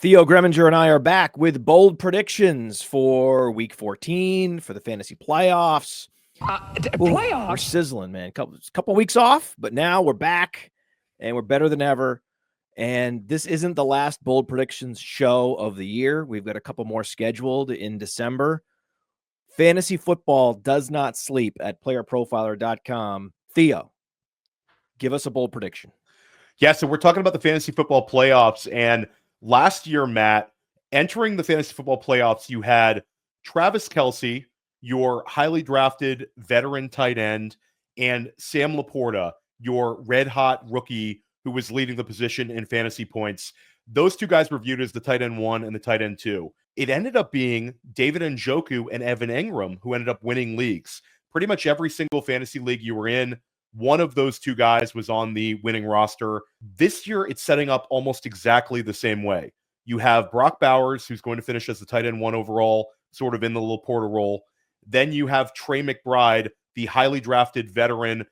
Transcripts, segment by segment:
Theo Greminger and I are back with bold predictions for Week 14 for the fantasy playoffs. We're sizzling, man. Couple weeks off, but now we're back and we're better than ever. And this isn't the last bold predictions show of the year. We've got a couple more scheduled in December. Fantasy football does not sleep at playerprofiler.com. Theo, give us a bold prediction. Yeah, so we're talking about the fantasy football playoffs. And last year, Matt, entering the fantasy football playoffs, you had Travis Kelce, your highly drafted veteran tight end, and Sam Laporta, your red-hot rookie who was leading the position in fantasy points. Those two guys were viewed as the tight end 1 and the tight end 2. It ended up being David Njoku and Evan Engram who ended up winning leagues. Pretty much every single fantasy league you were in, one of those two guys was on the winning roster. This year, it's setting up almost exactly the same way. You have Brock Bowers, who's going to finish as the tight end 1 overall, sort of in the Laporta role. Then you have Trey McBride, the highly drafted veteran,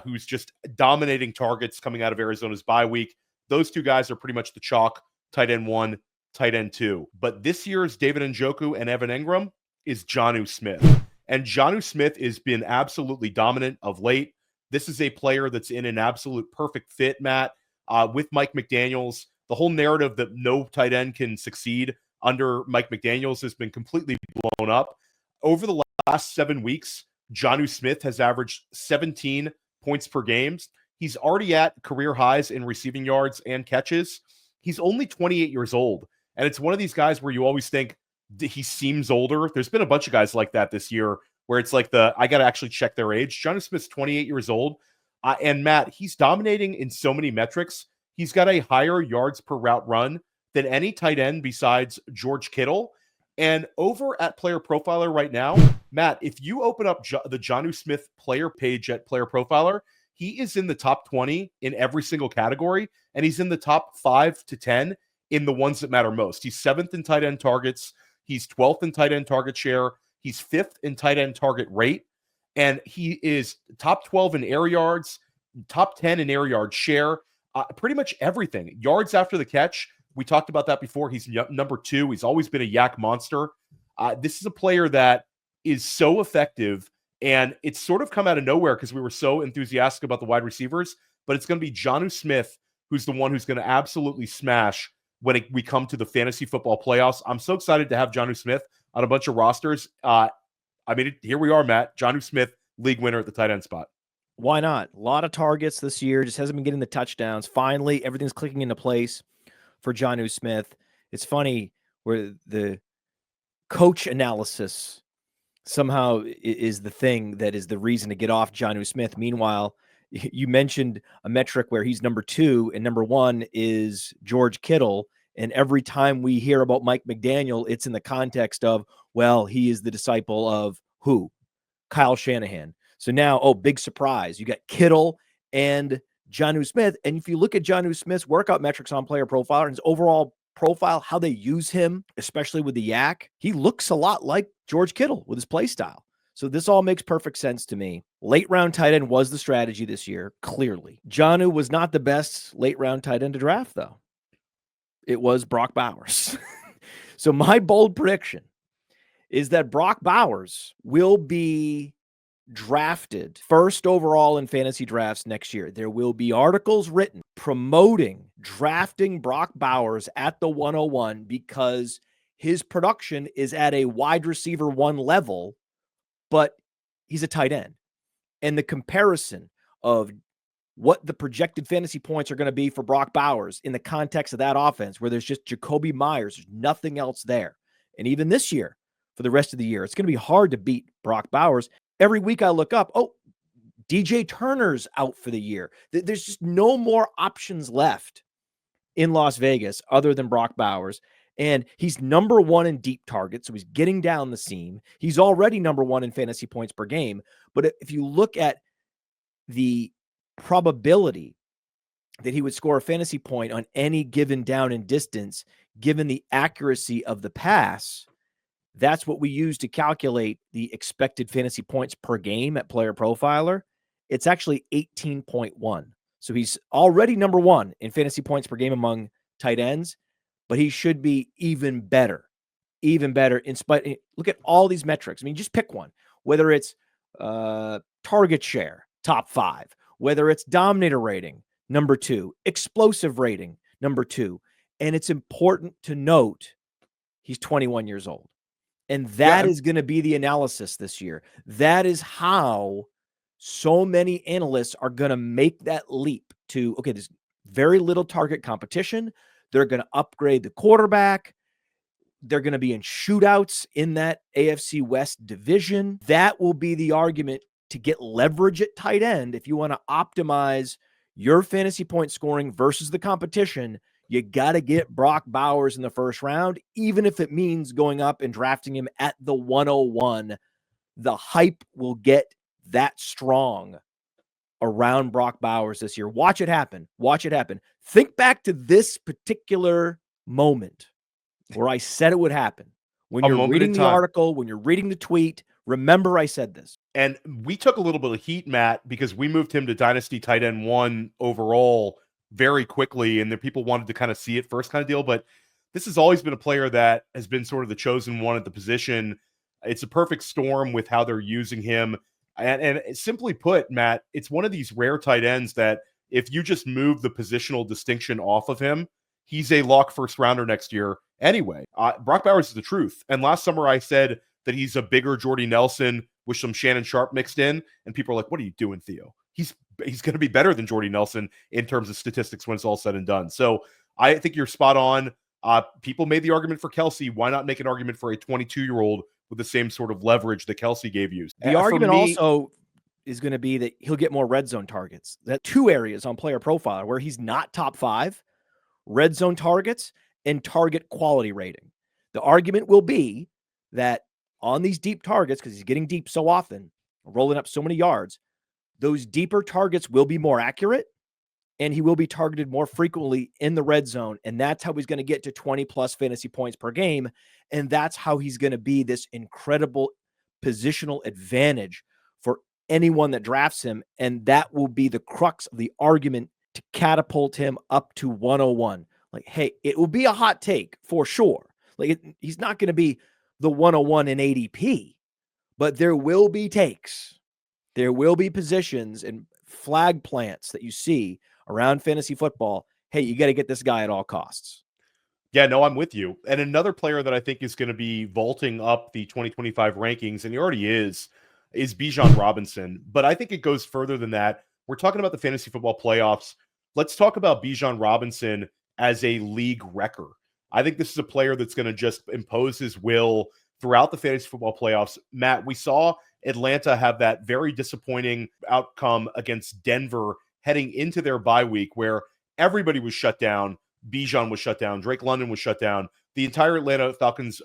who's just dominating targets coming out of Arizona's bye week. Those two guys are pretty much the chalk, tight end 1, tight end 2. But this year's David Njoku and Evan Engram is Jonnu Smith. And Jonnu Smith has been absolutely dominant of late. This is a player that's in an absolute perfect fit, Matt, with Mike McDaniels. The whole narrative that no tight end can succeed under Mike McDaniels has been completely blown up. Over the last 7 weeks, Jonnu Smith has averaged 17 points per game. He's already at career highs in receiving yards and catches. He's only 28 years old. And it's one of these guys where you always think he seems older. There's been a bunch of guys like that this year where it's like I got to actually check their age. Jonnu Smith's 28 years old. And Matt, he's dominating in so many metrics. He's got a higher yards per route run than any tight end besides George Kittle. And over at Player Profiler right now, Matt, if you open up the Jonnu Smith player page at Player Profiler, he is in the top 20 in every single category, and he's in the top 5 to 10 in the ones that matter most. He's 7th in tight end targets. He's 12th in tight end target share. He's 5th in tight end target rate, and he is top 12 in air yards, top 10 in air yard share, pretty much everything. Yards after the catch, we talked about that before. He's number 2. He's always been a yak monster. This is a player that is so effective, and it's sort of come out of nowhere because we were so enthusiastic about the wide receivers, but it's going to be Jonnu Smith who's the one who's going to absolutely smash when we come to the fantasy football playoffs. I'm so excited to have Jonnu Smith on a bunch of rosters. Here we are, Matt. Jonnu Smith, league winner at the tight end spot. Why not? A lot of targets this year. Just hasn't been getting the touchdowns. Finally, everything's clicking into place for Jonnu Smith. It's funny where the coach analysis somehow is the thing that is the reason to get off Jonnu Smith. Meanwhile, you mentioned a metric where he's number 2 and number 1 is George Kittle. And every time we hear about Mike McDaniel, it's in the context of, well, he is the disciple of who? Kyle Shanahan. So now, big surprise. You got Kittle and Jonnu Smith. And if you look at Jonnu Smith's workout metrics on Player Profiler and his overall profile, how they use him, especially with the yak, he looks a lot like George Kittle with his play style. So this all makes perfect sense to me. Late round tight end was the strategy this year, clearly. Jonnu was not the best late round tight end to draft, though. It was Brock Bowers. So my bold prediction is that Brock Bowers will be drafted first overall in fantasy drafts next year. There will be articles written promoting drafting Brock Bowers at the 101 because his production is at a wide receiver 1 level, but he's a tight end. And the comparison of what the projected fantasy points are going to be for Brock Bowers in the context of that offense, where there's just Jacoby Myers, there's nothing else there. And even this year, for the rest of the year, it's going to be hard to beat Brock Bowers. Every week I look up, DJ Turner's out for the year. There's just no more options left in Las Vegas other than Brock Bowers. And he's number 1 in deep targets, so he's getting down the seam. He's already number 1 in fantasy points per game. But if you look at the probability that he would score a fantasy point on any given down and distance, given the accuracy of the pass, that's what we use to calculate the expected fantasy points per game at Player Profiler. It's actually 18.1. So he's already number 1 in fantasy points per game among tight ends. but he should be even better. Even better. Look at all these metrics. I mean, just pick one. Whether it's target share, top 5. Whether it's dominator rating, number 2. Explosive rating, number 2. And it's important to note he's 21 years old. And that is going to be the analysis this year. That is how so many analysts are going to make that leap to, okay, there's very little target competition. They're going to upgrade the quarterback. They're going to be in shootouts in that AFC West division. That will be the argument to get leverage at tight end. If you want to optimize your fantasy point scoring versus the competition, you got to get Brock Bowers in the first round, even if it means going up and drafting him at the 101. The hype will get that strong around Brock Bowers this year. Watch it happen. Watch it happen. Think back to this particular moment where I said it would happen. When you're reading the article, when you're reading the tweet, remember I said this. And we took a little bit of heat, Matt, because we moved him to Dynasty tight end 1 overall very quickly, and the people wanted to kind of see it first kind of deal. But this has always been a player that has been sort of the chosen one at the position. It's a perfect storm with how they're using him. And simply put, Matt, it's one of these rare tight ends that if you just move the positional distinction off of him, he's a lock first rounder next year anyway. Brock Bowers is the truth. And last summer I said that he's a bigger Jordy Nelson with some Shannon Sharp mixed in. And people are like, what are you doing, Theo? He's going to be better than Jordy Nelson in terms of statistics when it's all said and done. So I think you're spot on. People made the argument for Kelsey. Why not make an argument for a 22-year-old with the same sort of leverage that Kelsey gave you? The argument also is going to be that he'll get more red zone targets. That 2 areas on Player Profiler where he's not top 5, red zone targets and target quality rating. The argument will be that on these deep targets, because he's getting deep so often, rolling up so many yards, those deeper targets will be more accurate and he will be targeted more frequently in the red zone. And that's how he's going to get to 20 plus fantasy points per game. And that's how he's going to be this incredible positional advantage for anyone that drafts him. And that will be the crux of the argument to catapult him up to 101. Like, hey, it will be a hot take for sure. Like, he's not going to be the 101 in ADP, but there will be takes. There will be positions and flag plants that you see around fantasy football. Hey, you got to get this guy at all costs. Yeah, no, I'm with you. And another player that I think is going to be vaulting up the 2025 rankings, and he already is Bijan Robinson. But I think it goes further than that. We're talking about the fantasy football playoffs. Let's talk about Bijan Robinson as a league wrecker. I think this is a player that's going to just impose his will throughout the fantasy football playoffs. Matt, we saw Atlanta have that very disappointing outcome against Denver heading into their bye week where everybody was shut down. Bijan was shut down. Drake London was shut down. The entire Atlanta Falcons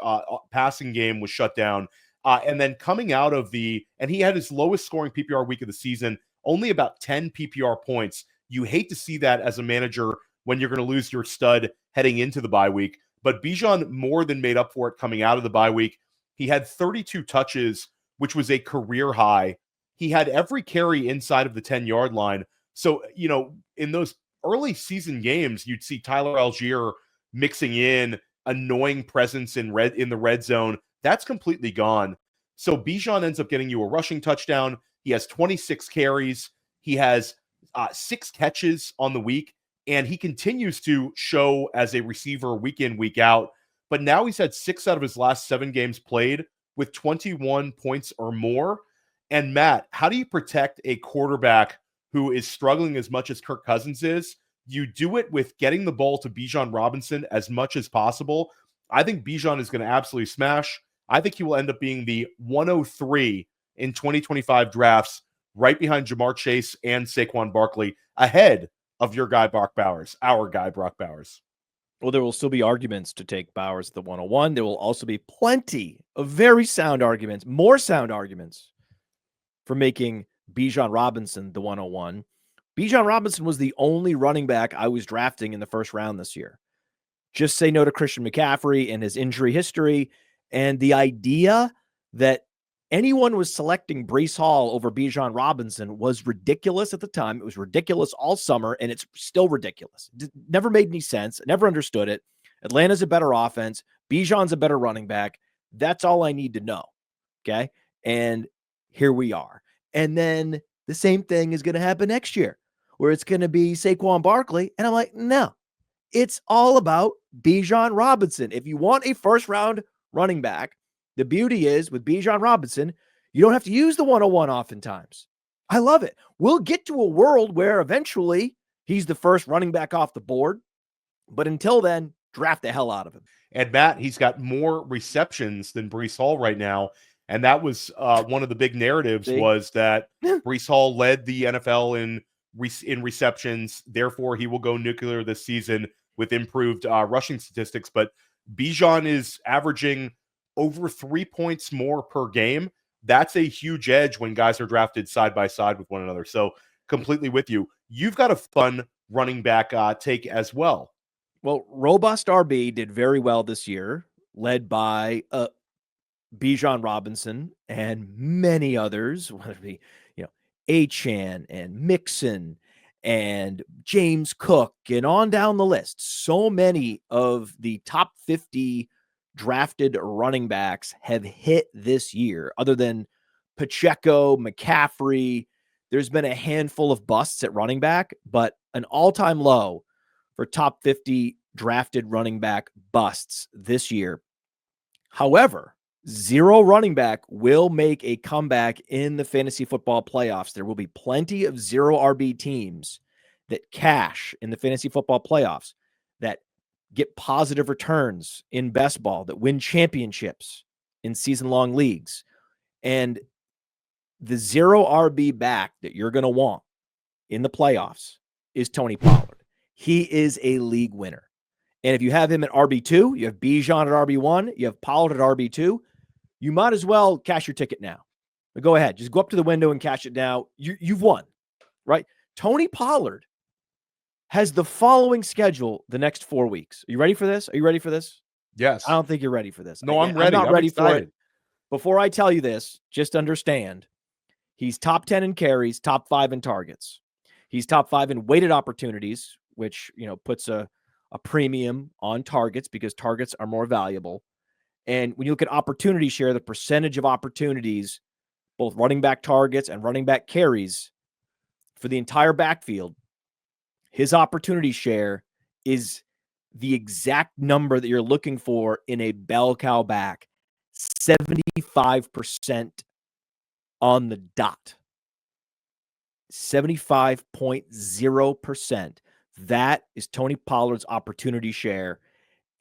passing game was shut down. And then coming out of and he had his lowest scoring PPR week of the season, only about 10 PPR points. You hate to see that as a manager when you're going to lose your stud heading into the bye week. But Bijan more than made up for it coming out of the bye week. He had 32 touches, which was a career high. He had every carry inside of the 10-yard line. So, you know, in those early season games, you'd see Tyler Algier mixing in annoying presence in the red zone. That's completely gone. So Bijan ends up getting you a rushing touchdown. He has 26 carries. He has 6 catches on the week, and he continues to show as a receiver week in, week out. But now he's had 6 out of his last 7 games played with 21 points or more. And Matt, how do you protect a quarterback who is struggling as much as Kirk Cousins is? You do it with getting the ball to Bijan Robinson as much as possible. I think Bijan is going to absolutely smash. I think he will end up being the 103 in 2025 drafts, right behind Jamar Chase and Saquon Barkley, ahead of your guy, Brock Bowers, our guy, Brock Bowers. Well, there will still be arguments to take Bowers at the 101. There will also be plenty of very sound arguments, more sound arguments for making Bijan Robinson the 101. Bijan Robinson was the only running back I was drafting in the first round this year. Just say no to Christian McCaffrey and his injury history. And the idea that anyone was selecting Breece Hall over Bijan Robinson was ridiculous at the time. It was ridiculous all summer, and it's still ridiculous. It never made any sense. I never understood it. Atlanta's a better offense. Bijan's a better running back. That's all I need to know. Okay. And here we are. And then the same thing is going to happen next year where it's going to be Saquon Barkley. And I'm like, no, it's all about Bijan Robinson. If you want a first round running back, the beauty is with Bijan Robinson, you don't have to use the 101 oftentimes. I love it. We'll get to a world where eventually he's the first running back off the board. But until then, draft the hell out of him. And Matt, he's got more receptions than Breece Hall right now. And that was one of the big narratives was that Breece Hall led the NFL in receptions. Therefore, he will go nuclear this season with improved rushing statistics. But Bijan is averaging over 3 points more per game. That's a huge edge when guys are drafted side by side with one another. So completely with you. You've got a fun running back take as well. Well, Robust RB did very well this year, led by Bijan Robinson and many others, whether it be, Achane and Mixon and James Cook and on down the list. So many of the top 50 drafted running backs have hit this year, other than Pacheco, McCaffrey. There's been a handful of busts at running back, but an all-time low for top 50 drafted running back busts this year. However, zero running back will make a comeback in the fantasy football playoffs. There will be plenty of zero RB teams that cash in the fantasy football playoffs, that get positive returns in best ball, that win championships in season-long leagues. And the zero RB back that you're going to want in the playoffs is Tony Pollard. He is a league winner. And if you have him at RB2, you have Bijan at RB1, you have Pollard at RB2, you might as well cash your ticket now. But go ahead. Just go up to the window and cash it now. You've won, right? Tony Pollard has the following schedule the next 4 weeks. Are you ready for this? Are you ready for this? Yes. I don't think you're ready for this. No, I'm ready. I'm not ready for it. Excited. Before I tell you this, just understand he's top 10 in carries, top 5 in targets. He's top 5 in weighted opportunities, which, puts a premium on targets because targets are more valuable. And when you look at opportunity share, the percentage of opportunities, both running back targets and running back carries for the entire backfield, his opportunity share is the exact number that you're looking for in a bell cow back. 75% on the dot. 75.0%. That is Tony Pollard's opportunity share.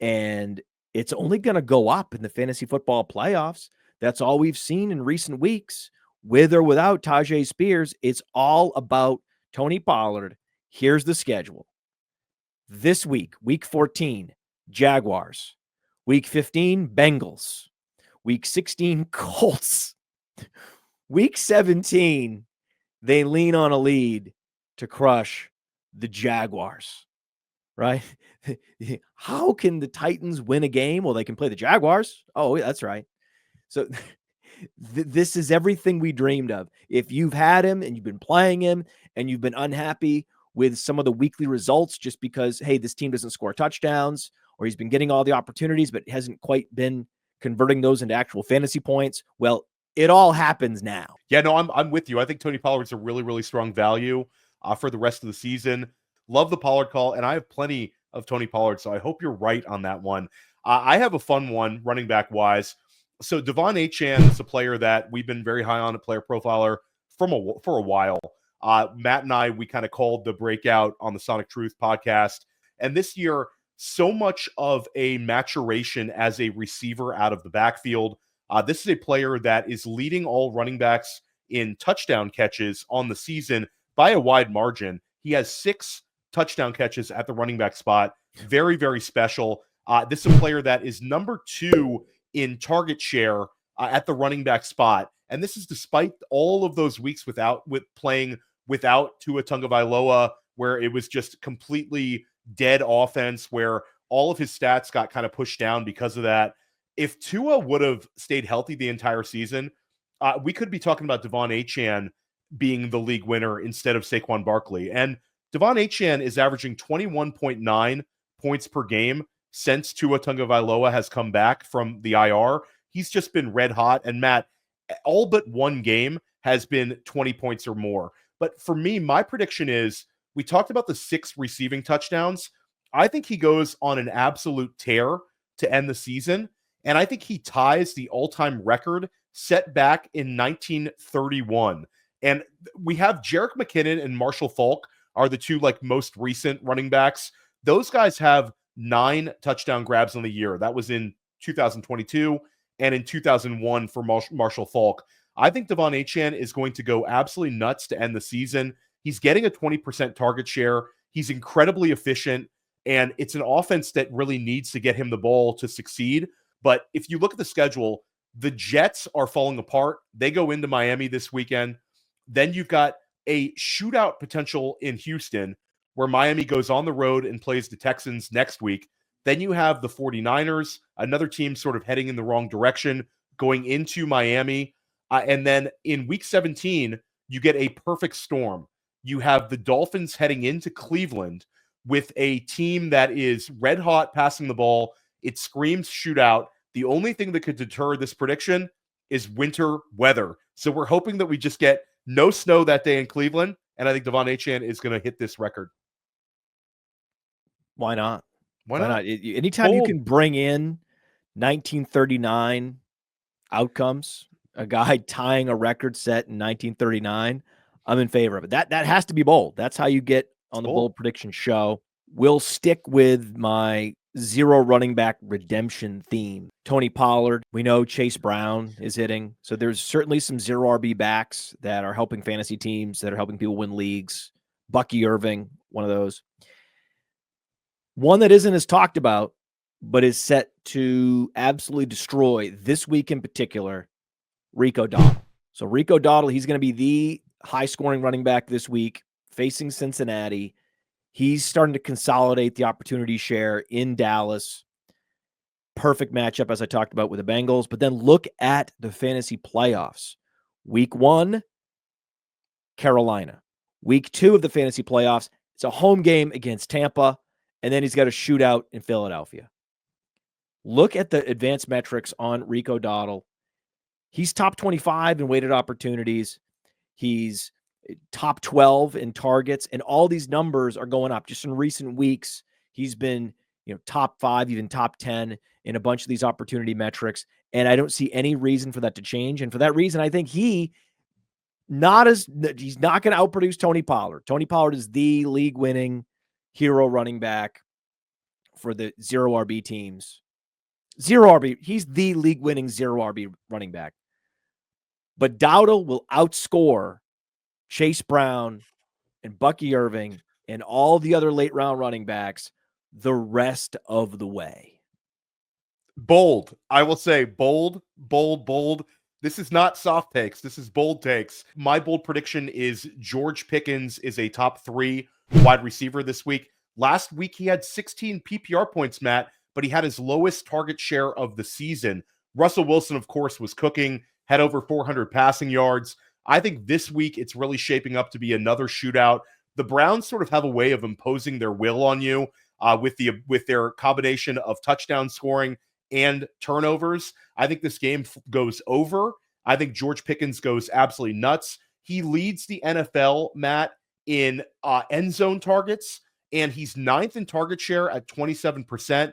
And it's only going to go up in the fantasy football playoffs. That's all we've seen in recent weeks. With or without Tajay Spears, it's all about Tony Pollard. Here's the schedule. This week, week 14, Jaguars. Week 15, Bengals. Week 16, Colts. Week 17, they lean on a lead to crush the Jaguars, right? How can the Titans win a game? Well, they can play the Jaguars. Oh, that's right. So this is everything we dreamed of. If you've had him and you've been playing him and you've been unhappy with some of the weekly results just because, hey, this team doesn't score touchdowns, or he's been getting all the opportunities but hasn't quite been converting those into actual fantasy points, well, it all happens now. Yeah, no, I'm with you. I think Tony Pollard's a really, really strong value for the rest of the season. Love the Pollard call, and I have plenty of Tony Pollard, so I hope you're right on that one. I have a fun one running back wise. So Devon Achane is a player that we've been very high on, a player profiler for a while. Matt and I, we kind of called the Breakout on the Sonic Truth podcast. And this year, so much of a maturation as a receiver out of the backfield. This is a player that is leading all running backs in touchdown catches on the season by a wide margin. He has 6 touchdown catches at the running back spot. Very, very special. This is a player that is number 2 in target share at the running back spot. And this is despite all of those weeks playing without Tua Tagovailoa, where it was just completely dead offense, where all of his stats got kind of pushed down because of that. If Tua would have stayed healthy the entire season, we could be talking about Devon Achane being the league winner instead of Saquon Barkley. And Devon Achane is averaging 21.9 points per game. since Tua Tagovailoa has come back from the IR. He's just been red hot. And Matt, all but one game has been 20 points or more. But for me, my prediction is, we talked about the 6 receiving touchdowns. I think he goes on an absolute tear to end the season. And I think he ties the all-time record set back in 1931. And we have Jerick McKinnon and Marshall Faulk are the two most recent running backs. Those guys have 9 touchdown grabs on the year. That was in 2022 and in 2001 for Marshall Faulk. I think Devon Achane is going to go absolutely nuts to end the season. He's getting a 20% target share. He's incredibly efficient, and it's an offense that really needs to get him the ball to succeed. But if you look at the schedule, the Jets are falling apart. They go into Miami this weekend. Then you've got a shootout potential in Houston, where Miami goes on the road and plays the Texans next week. Then you have the 49ers, another team sort of heading in the wrong direction, going into Miami. And then in week 17, you get a perfect storm. You have the Dolphins heading into Cleveland with a team that is red hot passing the ball. It screams shootout. The only thing that could deter this prediction is winter weather. So we're hoping that we just get no snow that day in Cleveland. And I think Devon Achane is going to hit this record. Why not? Why not? Anytime you can bring in 1939 outcomes, a guy tying a record set in 1939, I'm in favor of it. That has to be bold. That's how you get on the bold prediction show. We'll stick with my 0 running back redemption theme. Tony Pollard, we know Chase Brown is hitting. So there's certainly some 0 RB backs that are helping fantasy teams, that are helping people win leagues. Bucky Irving, one of those. One that isn't as talked about, but is set to absolutely destroy this week in particular, Rico Dowdle. So Rico Dowdle, he's going to be the high-scoring running back this week, facing Cincinnati. He's starting to consolidate the opportunity share in Dallas. Perfect matchup, as I talked about, with the Bengals. But then look at the fantasy playoffs. Week 1, Carolina. Week 2 of the fantasy playoffs, it's a home game against Tampa, and then he's got a shootout in Philadelphia. Look at the advanced metrics on Rico Dowdle. He's top 25 in weighted opportunities. He's top 12 in targets, and all these numbers are going up. Just in recent weeks, he's been, top 5, even top 10 in a bunch of these opportunity metrics, and I don't see any reason for that to change. And for that reason, I think he's not going to outproduce Tony Pollard. Tony Pollard is the league-winning hero running back for the 0 RB teams. 0 RB. He's the league-winning 0 RB running back. But Dowdle will outscore Chase Brown and Bucky Irving and all the other late-round running backs the rest of the way. Bold. I will say bold, bold, bold. This is not soft takes. This is bold takes. My bold prediction is George Pickens is a top 3 wide receiver this week. Last week, he had 16 PPR points, Matt, but he had his lowest target share of the season. Russell Wilson, of course, was cooking, had over 400 passing yards. I think this week it's really shaping up to be another shootout. The Browns sort of have a way of imposing their will on you with their combination of touchdown scoring and turnovers. I think this game goes over. I think George Pickens goes absolutely nuts. He leads the NFL, Matt, in end zone targets, and he's 9th in target share at 27%.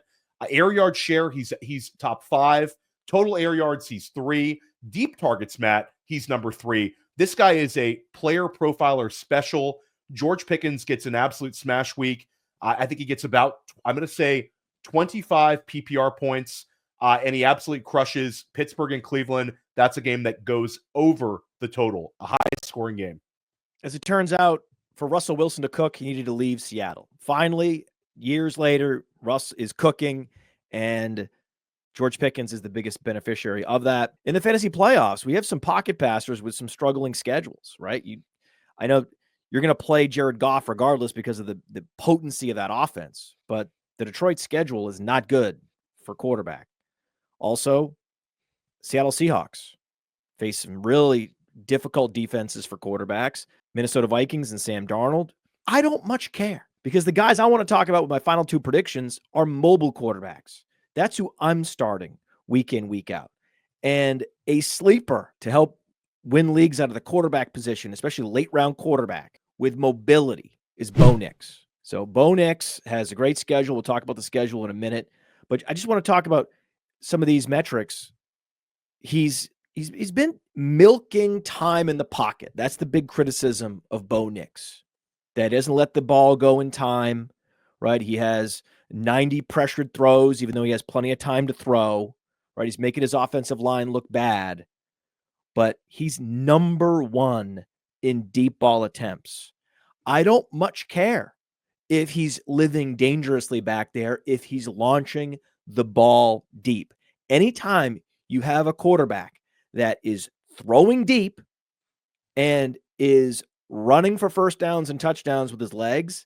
Air yard share, he's top 5. Total air yards, he's 3. Deep targets, Matt, he's number 3. This guy is a player profiler special. George Pickens gets an absolute smash week. I think he gets about, I'm going to say, 25 PPR points, and he absolutely crushes Pittsburgh and Cleveland. That's a game that goes over the total, a high-scoring game. As it turns out, for Russell Wilson to cook, he needed to leave Seattle. Finally, years later, Russ is cooking, and George Pickens is the biggest beneficiary of that. In the fantasy playoffs, we have some pocket passers with some struggling schedules, right? I know you're going to play Jared Goff regardless because of the potency of that offense, but the Detroit schedule is not good for quarterback. Also, Seattle Seahawks face some really difficult defenses for quarterbacks. Minnesota Vikings and Sam Darnold. I don't much care. Because the guys I want to talk about with my final two predictions are mobile quarterbacks. That's who I'm starting week in, week out. And a sleeper to help win leagues out of the quarterback position, especially late round quarterback with mobility, is Bo Nix. So Bo Nix has a great schedule. We'll talk about the schedule in a minute. But I just want to talk about some of these metrics. He's been milking time in the pocket. That's the big criticism of Bo Nix. That doesn't let the ball go in time, right? He has 90 pressured throws, even though he has plenty of time to throw, right? He's making his offensive line look bad, but he's number one in deep ball attempts. I don't much care if he's living dangerously back there, if he's launching the ball deep. Anytime you have a quarterback that is throwing deep and is running for first downs and touchdowns with his legs,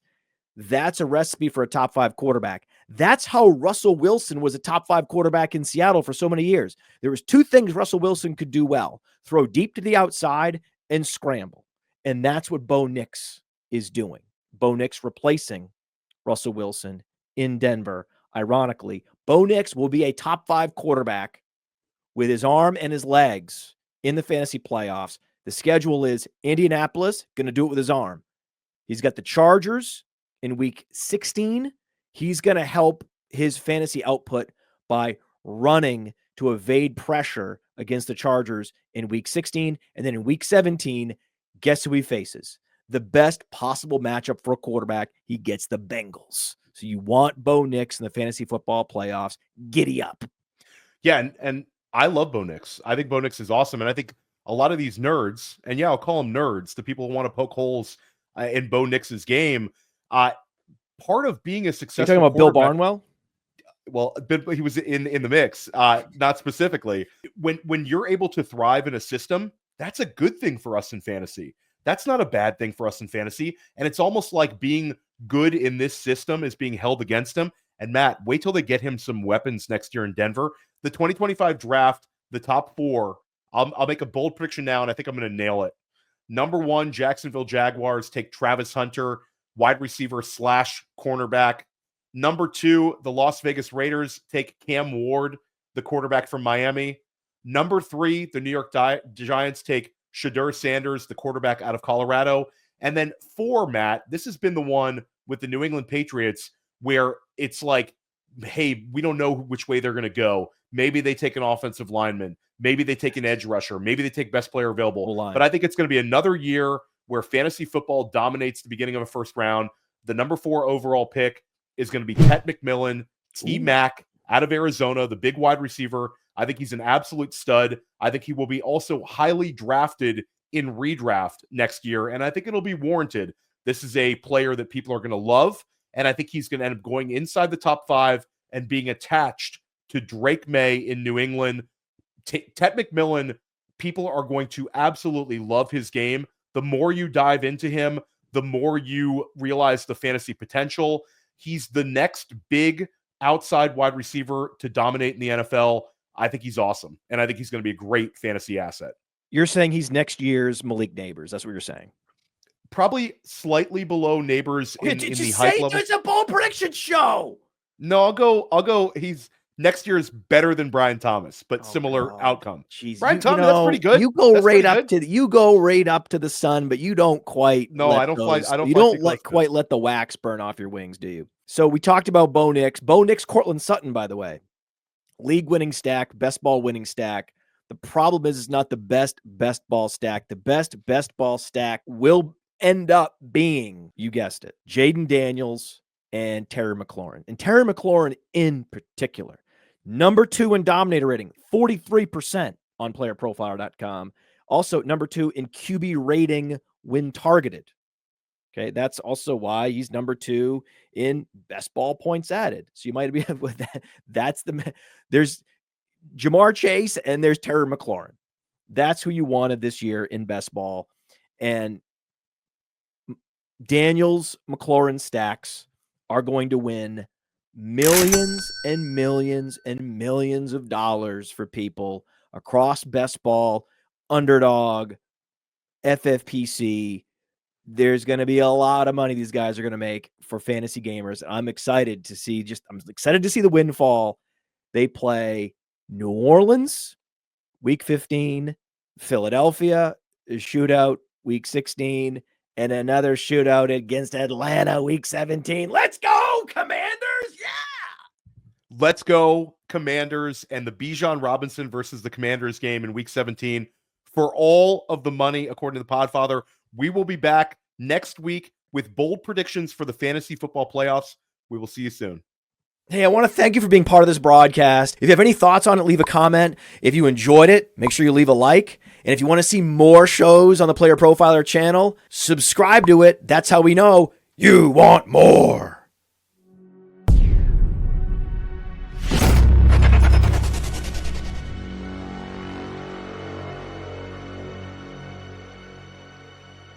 that's a recipe for a top 5 quarterback. That's how Russell Wilson was a top 5 quarterback in Seattle for so many years. There was 2 things Russell Wilson could do well: throw deep to the outside and scramble. And that's what Bo Nix is doing. Bo Nix replacing Russell Wilson in Denver. Ironically, Bo Nix will be a top 5 quarterback with his arm and his legs in the fantasy playoffs. The schedule is Indianapolis, going to do it with his arm. He's got the Chargers in week 16. He's going to help his fantasy output by running to evade pressure against the Chargers in week 16. And then in week 17, guess who he faces? The best possible matchup for a quarterback. He gets the Bengals. So you want Bo Nix in the fantasy football playoffs. Giddy up. Yeah, and I love Bo Nix. I think Bo Nix is awesome. And I think a lot of these nerds, and yeah, I'll call them nerds, the people who want to poke holes in Bo Nix's game, part of being a successful You're talking about Bill Barnwell? Well, he was in the mix, not specifically. When you're able to thrive in a system, that's a good thing for us in fantasy. That's not a bad thing for us in fantasy. And it's almost like being good in this system is being held against him. And Matt, wait till they get him some weapons next year in Denver. The 2025 draft, the top 4, I'll make a bold prediction now, and I think I'm going to nail it. Number 1, Jacksonville Jaguars take Travis Hunter, wide receiver / cornerback. Number 2, the Las Vegas Raiders take Cam Ward, the quarterback from Miami. Number 3, the New York Giants take Shedeur Sanders, the quarterback out of Colorado. And then 4, Matt, this has been the one with the New England Patriots where it's like, hey, we don't know which way they're going to go. Maybe they take an offensive lineman. Maybe they take an edge rusher. Maybe they take best player available. But I think it's going to be another year where fantasy football dominates the beginning of a first round. The number 4 overall pick is going to be Tet McMillan, T-Mac out of Arizona, the big wide receiver. I think he's an absolute stud. I think he will be also highly drafted in redraft next year, and I think it'll be warranted. This is a player that people are going to love, and I think he's going to end up going inside the top 5 and being attached to Drake May in New England. Tet McMillan, people are going to absolutely love his game. The more you dive into him, the more you realize the fantasy potential. He's the next big outside wide receiver to dominate in the NFL. I think he's awesome, and I think he's going to be a great fantasy asset. You're saying he's next year's Malik Nabers. That's what you're saying. Probably slightly below Nabers in the hype level. It's a bold prediction show. No, I'll go. He's next year is better than Brian Thomas, but similar outcome. Jeez, Brian Thomas, that's pretty good. You go right up to the sun, but you don't quite. No, I don't fly. I don't. You don't quite let the wax burn off your wings, do you? So we talked about Bo Nix. Bo Nix, Cortland Sutton, by the way, league winning stack, best ball winning stack. The problem is, it's not the best ball stack. The best ball stack will end up being, you guessed it, Jaden Daniels and Terry McLaurin. And Terry McLaurin in particular, number 2 in dominator rating, 43% on playerprofiler.com. Also number 2 in QB rating when targeted. Okay, that's also why he's number 2 in best ball points added. So you might be with that. There's Jamar Chase and there's Terry McLaurin. That's who you wanted this year in best ball. And Daniels, McLaurin stacks are going to win millions and millions and millions of dollars for people across best ball, underdog, FFPC. there's going to be a lot of money these guys are going to make for fantasy gamers. I'm excited to see the windfall. They play New Orleans week 15, Philadelphia shootout week 16, and another shootout against Atlanta week 17. Let's go, Commanders. Yeah. Let's go, Commanders, and the Bijan Robinson versus the Commanders game in week 17 for all of the money, according to the Podfather. We will be back next week with bold predictions for the fantasy football playoffs. We will see you soon. Hey, I want to thank you for being part of this broadcast. If you have any thoughts on it, leave a comment. If you enjoyed it, make sure you leave a like. And if you want to see more shows on the Player Profiler channel, subscribe to it. That's how we know you want more.